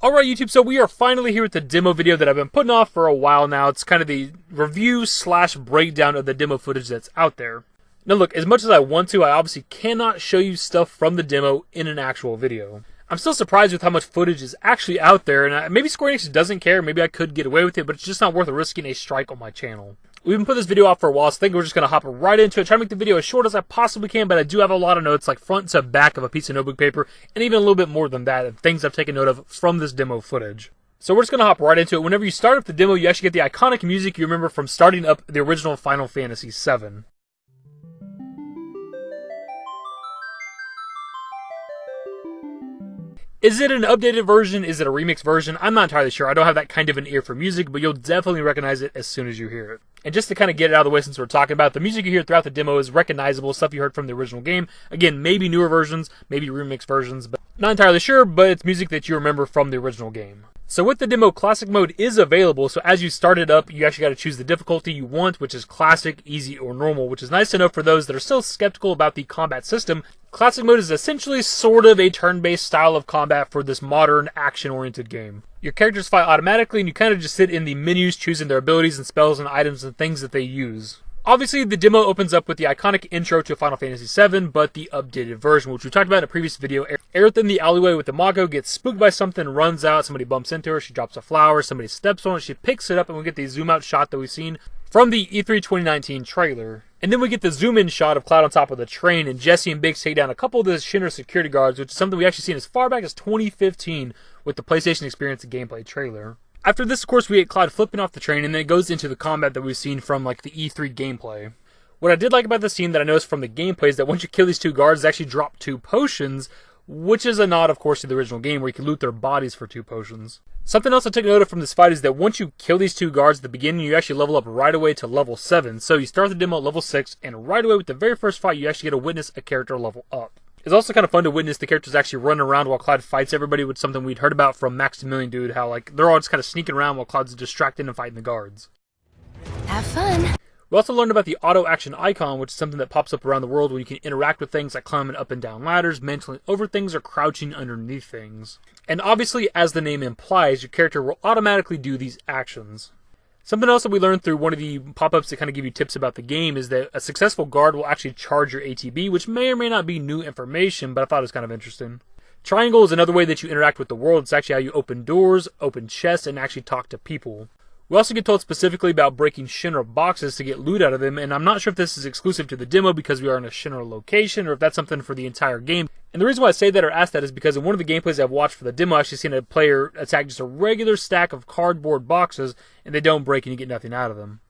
Alright YouTube, so we are finally here with the demo video that I've been putting off for a while now. It's kind of the review / breakdown of the demo footage that's out there. Now look, as much as I want to, I obviously cannot show you stuff from the demo in an actual video. I'm still surprised with how much footage is actually out there, and maybe Square Enix doesn't care, maybe I could get away with it, but it's just not worth risking a strike on my channel. We've been putting this video off for a while, so I think we're just going to hop right into it, try to make the video as short as I possibly can, but I do have a lot of notes, like front to back of a piece of notebook paper, and even a little bit more than that, of things I've taken note of from this demo footage. So we're just going to hop right into it. Whenever you start up the demo, you actually get the iconic music you remember from starting up the original Final Fantasy VII. Is it an updated version? Is it a remix version? I'm not entirely sure. I don't have that kind of an ear for music, but you'll definitely recognize it as soon as you hear it. And just to kind of get it out of the way since we're talking about it, the music you hear throughout the demo is recognizable, stuff you heard from the original game. Again, maybe newer versions, maybe remix versions, but not entirely sure, but it's music that you remember from the original game. So with the demo, Classic Mode is available, so as you start it up, you actually got to choose the difficulty you want, which is Classic, Easy, or Normal, which is nice to know for those that are still skeptical about the combat system. Classic Mode is essentially sort of a turn-based style of combat for this modern, action-oriented game. Your characters fight automatically, and you kind of just sit in the menus choosing their abilities and spells and items and things that they use. Obviously, the demo opens up with the iconic intro to Final Fantasy VII, but the updated version, which we talked about in a previous video. Aerith in the alleyway with the Mako gets spooked by something, runs out, somebody bumps into her, she drops a flower, somebody steps on it, she picks it up, and we get the zoom-out shot that we've seen from the E3 2019 trailer. And then we get the zoom-in shot of Cloud on top of the train, and Jesse and Biggs take down a couple of the Shinra security guards, which is something we actually seen as far back as 2015 with the PlayStation Experience gameplay trailer. After this, of course, we get Cloud flipping off the train, and then it goes into the combat that we've seen from, like, the E3 gameplay. What I did like about this scene that I noticed from the gameplay is that once you kill these two guards, they actually drop 2 potions, which is a nod, of course, to the original game, where you can loot their bodies for 2 potions. Something else I took note of from this fight is that once you kill these 2 guards at the beginning, you actually level up right away to level 7. So you start the demo at level 6, and right away with the very first fight, you actually get to witness a character level up. It's also kind of fun to witness the characters actually running around while Cloud fights everybody, with something we'd heard about from Maximilian Dude, how like they're all just kind of sneaking around while Cloud's distracted and fighting the guards. Have fun! We also learned about the auto action icon, which is something that pops up around the world when you can interact with things like climbing up and down ladders, mantling over things, or crouching underneath things. And obviously, as the name implies, your character will automatically do these actions. Something else that we learned through one of the pop-ups that kind of give you tips about the game is that a successful guard will actually charge your ATB, which may or may not be new information, but I thought it was kind of interesting. Triangle is another way that you interact with the world. It's actually how you open doors, open chests, and actually talk to people. We also get told specifically about breaking Shinra boxes to get loot out of them, and I'm not sure if this is exclusive to the demo because we are in a Shinra location, or if that's something for the entire game. And the reason why I say that or ask that is because in one of the gameplays I've watched for the demo, I've actually seen a player attack just a regular stack of cardboard boxes, and they don't break and you get nothing out of them.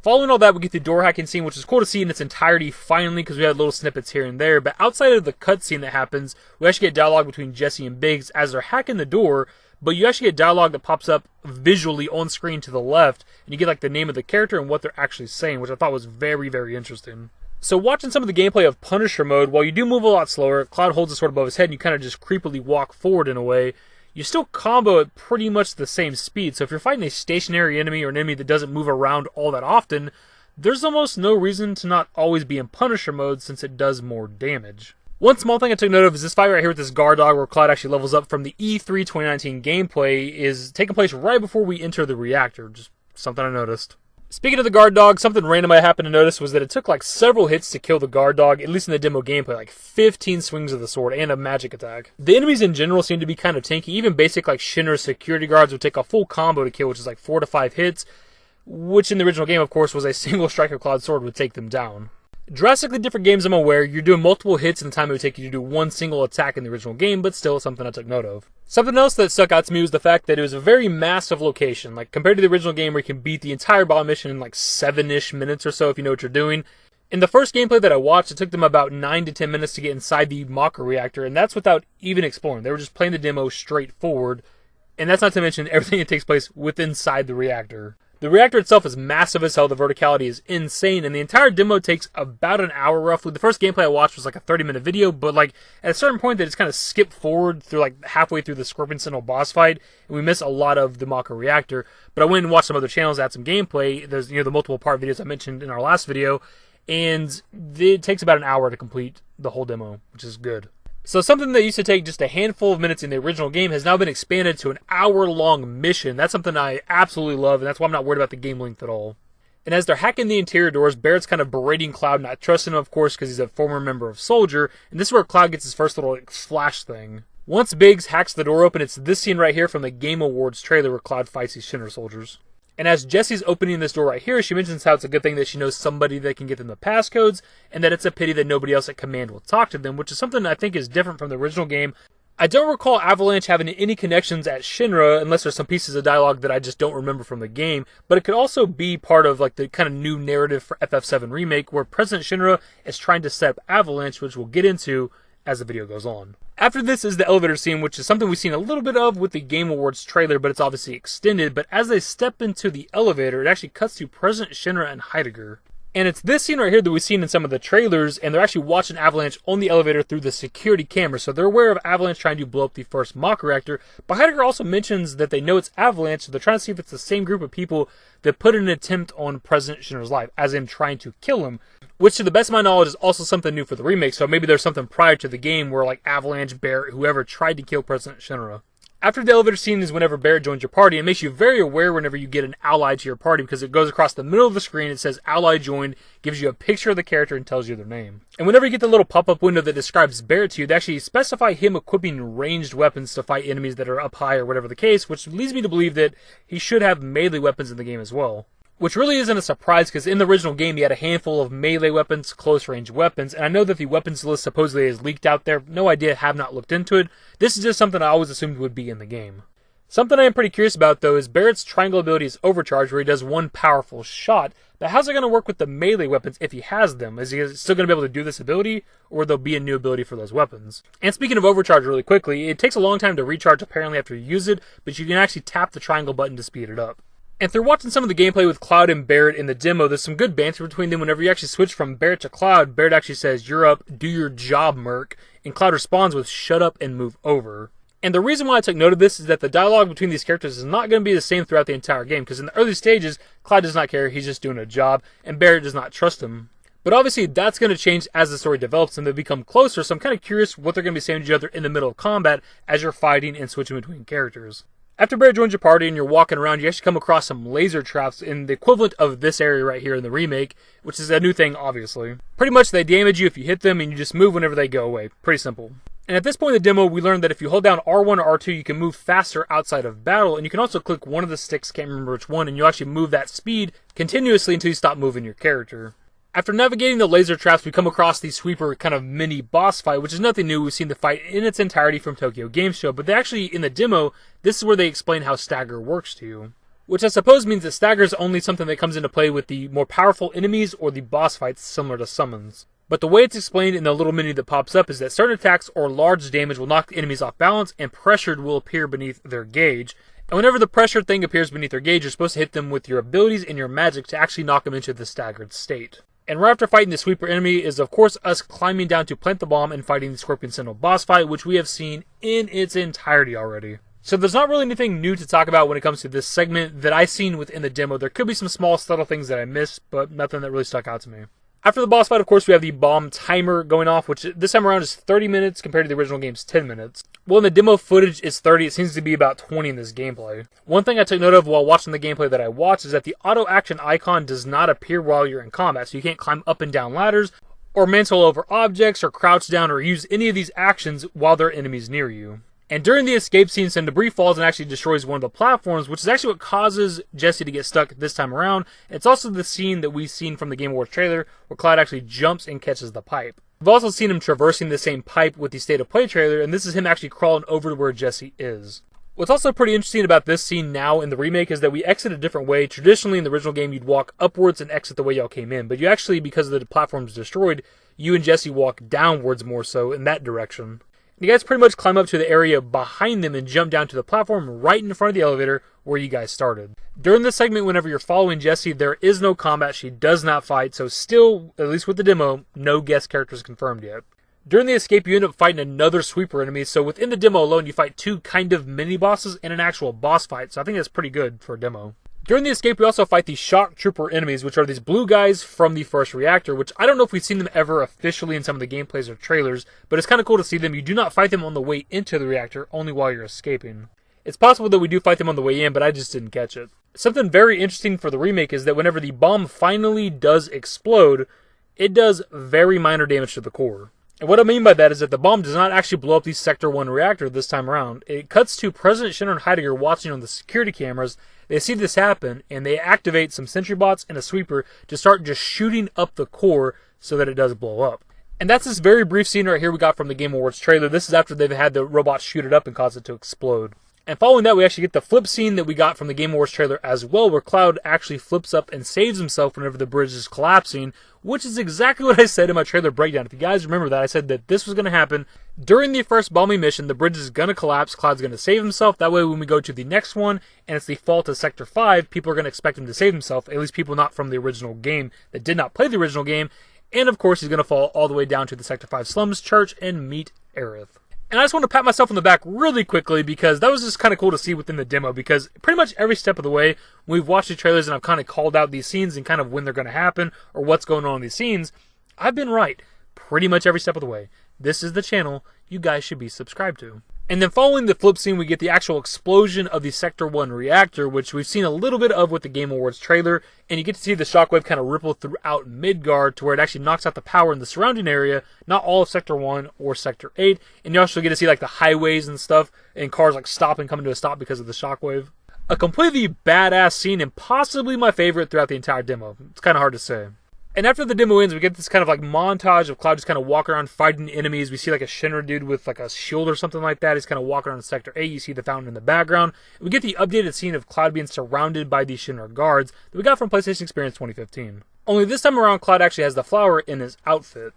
Following all that, we get the door hacking scene, which is cool to see in its entirety finally, because we had little snippets here and there. But outside of the cutscene that happens, we actually get dialogue between Jesse and Biggs as they're hacking the door, but you actually get dialogue that pops up visually on screen to the left, and you get like the name of the character and what they're actually saying, which I thought was very, very interesting. So watching some of the gameplay of Punisher mode, while you do move a lot slower, Cloud holds the sword above his head and you kind of just creepily walk forward in a way, you still combo at pretty much the same speed. So if you're fighting a stationary enemy or an enemy that doesn't move around all that often, there's almost no reason to not always be in Punisher mode since it does more damage. One small thing I took note of is this fight right here with this guard dog where Cloud actually levels up from the E3 2019 gameplay is taking place right before we enter the reactor. Just something I noticed. Speaking of the guard dog, something random I happened to notice was that it took like several hits to kill the guard dog, at least in the demo gameplay, like 15 swings of the sword and a magic attack. The enemies in general seem to be kind of tanky. Even basic like Shinra security guards would take a full combo to kill, which is like 4 to 5 hits, which in the original game, of course, was a single strike of Cloud's sword would take them down. Drastically different games, I'm aware. You're doing multiple hits in the time it would take you to do one single attack in the original game, but still something I took note of. Something else that stuck out to me was the fact that it was a very massive location. Like, compared to the original game where you can beat the entire bottom mission in like 7-ish minutes or so if you know what you're doing. In the first gameplay that I watched, it took them about 9 to 10 minutes to get inside the Mako reactor, and that's without even exploring. They were just playing the demo straight forward, and that's not to mention everything that takes place within inside the reactor. The reactor itself is massive as hell, the verticality is insane, and the entire demo takes about an hour roughly. The first gameplay I watched was like a 30-minute video, but like at a certain point they just kind of skip forward through like halfway through the Scorpion Sentinel boss fight, and we miss a lot of the Mako reactor. But I went and watched some other channels that had some gameplay. There's, the multiple part videos I mentioned in our last video, and it takes about an hour to complete the whole demo, which is good. So something that used to take just a handful of minutes in the original game has now been expanded to an hour-long mission. That's something I absolutely love, and that's why I'm not worried about the game length at all. And as they're hacking the interior doors, Barrett's kind of berating Cloud, not trusting him, of course, because he's a former member of Soldier, and this is where Cloud gets his first little flash thing. Once Biggs hacks the door open, it's this scene right here from the Game Awards trailer where Cloud fights these Shinra soldiers. And as Jessie's opening this door right here, she mentions how it's a good thing that she knows somebody that can get them the passcodes, and that it's a pity that nobody else at Command will talk to them, which is something I think is different from the original game. I don't recall Avalanche having any connections at Shinra, unless there's some pieces of dialogue that I just don't remember from the game, but it could also be part of like the kind of new narrative for FF7 Remake, where President Shinra is trying to set up Avalanche, which we'll get into as the video goes on. After this is the elevator scene, which is something we've seen a little bit of with the Game Awards trailer, but it's obviously extended. But as they step into the elevator, it actually cuts to President Shinra and Heidegger. And it's this scene right here that we've seen in some of the trailers, and they're actually watching Avalanche on the elevator through the security camera. So they're aware of Avalanche trying to blow up the first Mach reactor. But Heidegger also mentions that they know it's Avalanche, so they're trying to see if it's the same group of people that put an attempt on President Shinra's life, as in trying to kill him. Which, to the best of my knowledge, is also something new for the remake, so maybe there's something prior to the game where, like, Avalanche, Barrett, whoever tried to kill President Shinra. After the elevator scene is whenever Barrett joins your party. It makes you very aware whenever you get an ally to your party, because it goes across the middle of the screen, it says ally joined, gives you a picture of the character, and tells you their name. And whenever you get the little pop-up window that describes Barrett to you, they actually specify him equipping ranged weapons to fight enemies that are up high or whatever the case, which leads me to believe that he should have melee weapons in the game as well. Which really isn't a surprise, because in the original game he had a handful of melee weapons, close range weapons, and I know that the weapons list supposedly is leaked out there. No idea, have not looked into it. This is just something I always assumed would be in the game. Something I am pretty curious about though is Barrett's triangle ability is overcharged, where he does one powerful shot, but how's it going to work with the melee weapons if he has them? Is he still going to be able to do this ability, or there'll be a new ability for those weapons? And speaking of overcharge really quickly, it takes a long time to recharge apparently after you use it, but you can actually tap the triangle button to speed it up. And through watching some of the gameplay with Cloud and Barrett in the demo, there's some good banter between them. Whenever you actually switch from Barrett to Cloud, Barrett actually says, "You're up, do your job, Merc," and Cloud responds with, "Shut up and move over." And the reason why I took note of this is that the dialogue between these characters is not going to be the same throughout the entire game, because in the early stages, Cloud does not care, he's just doing a job, and Barrett does not trust him. But obviously, that's going to change as the story develops and they become closer, so I'm kind of curious what they're going to be saying to each other in the middle of combat as you're fighting and switching between characters. After Barrett joins your party and you're walking around, you actually come across some laser traps in the equivalent of this area right here in the remake, which is a new thing, obviously. Pretty much they damage you if you hit them, and you just move whenever they go away. Pretty simple. And at this point in the demo, we learned that if you hold down R1 or R2, you can move faster outside of battle, and you can also click one of the sticks, can't remember which one, and you actually move that speed continuously until you stop moving your character. After navigating the laser traps, we come across the sweeper kind of mini boss fight, which is nothing new. We've seen the fight in its entirety from Tokyo Game Show, but they actually, in the demo, this is where they explain how stagger works to you. Which I suppose means that stagger is only something that comes into play with the more powerful enemies or the boss fights similar to summons. But the way it's explained in the little menu that pops up is that certain attacks or large damage will knock the enemies off balance, and pressured will appear beneath their gauge. And whenever the pressured thing appears beneath their gauge, you're supposed to hit them with your abilities and your magic to actually knock them into the staggered state. And right after fighting the sweeper enemy is, of course, us climbing down to plant the bomb and fighting the Scorpion Sentinel boss fight, which we have seen in its entirety already. So there's not really anything new to talk about when it comes to this segment that I've seen within the demo. There could be some small, subtle things that I missed, but nothing that really stuck out to me. After the boss fight, of course, we have the bomb timer going off, which this time around is 30 minutes compared to the original game's 10 minutes. Well, in the demo footage, it's 30. It seems to be about 20 in this gameplay. One thing I took note of while watching the gameplay that I watched is that the auto-action icon does not appear while you're in combat, so you can't climb up and down ladders, or mantle over objects, or crouch down, or use any of these actions while there are enemies near you. And during the escape scene, some debris falls and actually destroys one of the platforms, which is actually what causes Jessie to get stuck this time around. It's also the scene that we've seen from the Game Awards trailer, where Cloud actually jumps and catches the pipe. We've also seen him traversing the same pipe with the State of Play trailer, and this is him actually crawling over to where Jessie is. What's also pretty interesting about this scene now in the remake is that we exit a different way. Traditionally in the original game, you'd walk upwards and exit the way y'all came in, but you actually, because the platform's destroyed, you and Jessie walk downwards more so in that direction. You guys pretty much climb up to the area behind them and jump down to the platform right in front of the elevator where you guys started. During this segment, whenever you're following Jessie, there is no combat. She does not fight, so still, at least with the demo, no guest characters confirmed yet. During the escape, you end up fighting another sweeper enemy, so within the demo alone, you fight two kind of mini-bosses and an actual boss fight, so I think that's pretty good for a demo. During the escape, we also fight the shock trooper enemies, which are these blue guys from the first reactor, which I don't know if we've seen them ever officially in some of the gameplays or trailers, but it's kind of cool to see them. You do not fight them on the way into the reactor, only while you're escaping. It's possible that we do fight them on the way in, but I just didn't catch it. Something very interesting for the remake is that whenever the bomb finally does explode, it does very minor damage to the core. And what I mean by that is that the bomb does not actually blow up the Sector 1 reactor this time around. It cuts to President Shinra and Heidegger watching on the security cameras. They see this happen, and they activate some sentry bots and a sweeper to start just shooting up the core so that it does blow up. And that's this very brief scene right here we got from the Game Awards trailer. This is after they've had the robots shoot it up and cause it to explode. And following that, we actually get the flip scene that we got from the Game Awards trailer as well, where Cloud actually flips up and saves himself whenever the bridge is collapsing, which is exactly what I said in my trailer breakdown. If you guys remember that, I said that this was going to happen during the first bombing mission. The bridge is going to collapse, Cloud's going to save himself. That way, when we go to the next one, and it's the fault of Sector 5, people are going to expect him to save himself, at least people not from the original game that did not play the original game. And of course, he's going to fall all the way down to the Sector 5 slums church and meet Aerith. And I just want to pat myself on the back really quickly because that was just kind of cool to see within the demo, because pretty much every step of the way, we've watched the trailers and I've kind of called out these scenes and kind of when they're going to happen or what's going on in these scenes. I've been right pretty much every step of the way. This is the channel you guys should be subscribed to. And then following the flip scene, we get the actual explosion of the Sector 1 reactor, which we've seen a little bit of with the Game Awards trailer. And you get to see the shockwave kind of ripple throughout Midgard to where it actually knocks out the power in the surrounding area, not all of Sector 1 or Sector 8. And you also get to see like the highways and stuff, and cars like stop and come to a stop because of the shockwave. A completely badass scene and possibly my favorite throughout the entire demo. It's kind of hard to say. And after the demo ends, we get this kind of like montage of Cloud just kind of walking around fighting enemies. We see like a Shinra dude with like a shield or something like that. He's kind of walking around Sector 8. You see the fountain in the background. We get the updated scene of Cloud being surrounded by these Shinra guards that we got from PlayStation Experience 2015. Only this time around, Cloud actually has the flower in his outfit.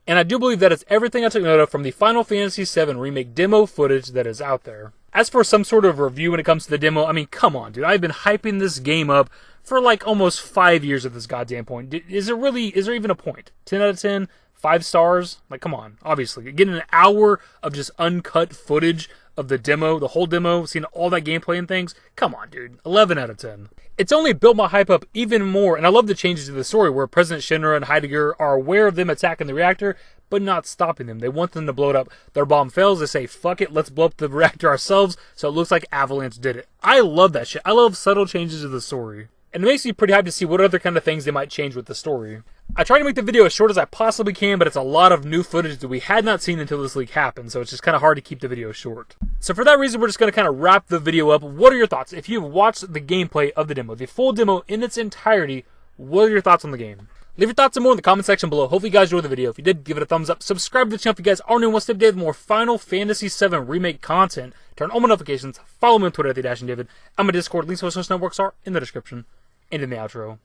And I do believe that is everything I took note of from the Final Fantasy VII Remake demo footage that is out there. As for some sort of review when it comes to the demo, I mean, come on, dude. I've been hyping this game up for like almost 5 years at this goddamn point. Is there even a point? 10 out of 10? 5 stars? Like, come on. Obviously. Getting an hour of just uncut footage of the demo, the whole demo, seeing all that gameplay and things. Come on, dude. 11 out of 10. It's only built my hype up even more, and I love the changes to the story where President Shinra and Heidegger are aware of them attacking the reactor, but not stopping them. They want them to blow it up. Their bomb fails. They say, fuck it, let's blow up the reactor ourselves, so it looks like Avalanche did it. I love that shit. I love subtle changes to the story. And it makes me pretty hyped to see what other kind of things they might change with the story. I try to make the video as short as I possibly can, but it's a lot of new footage that we had not seen until this leak happened, so it's just kind of hard to keep the video short. So for that reason, we're just going to kind of wrap the video up. What are your thoughts? If you've watched the gameplay of the demo, the full demo in its entirety, what are your thoughts on the game? Leave your thoughts and more in the comment section below. Hopefully you guys enjoyed the video. If you did, give it a thumbs up. Subscribe to the channel if you guys are new and want to stay updated with more Final Fantasy VII Remake content. Turn on my notifications. Follow me on Twitter at @TheDashingDavid. I'm a Discord. Links to our social networks are in the description and in the outro.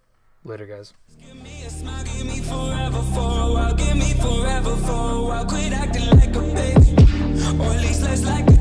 Later, guys. Give me a smile, give me forever for a while, give me forever for a while. Quit acting like a baby, or at least less like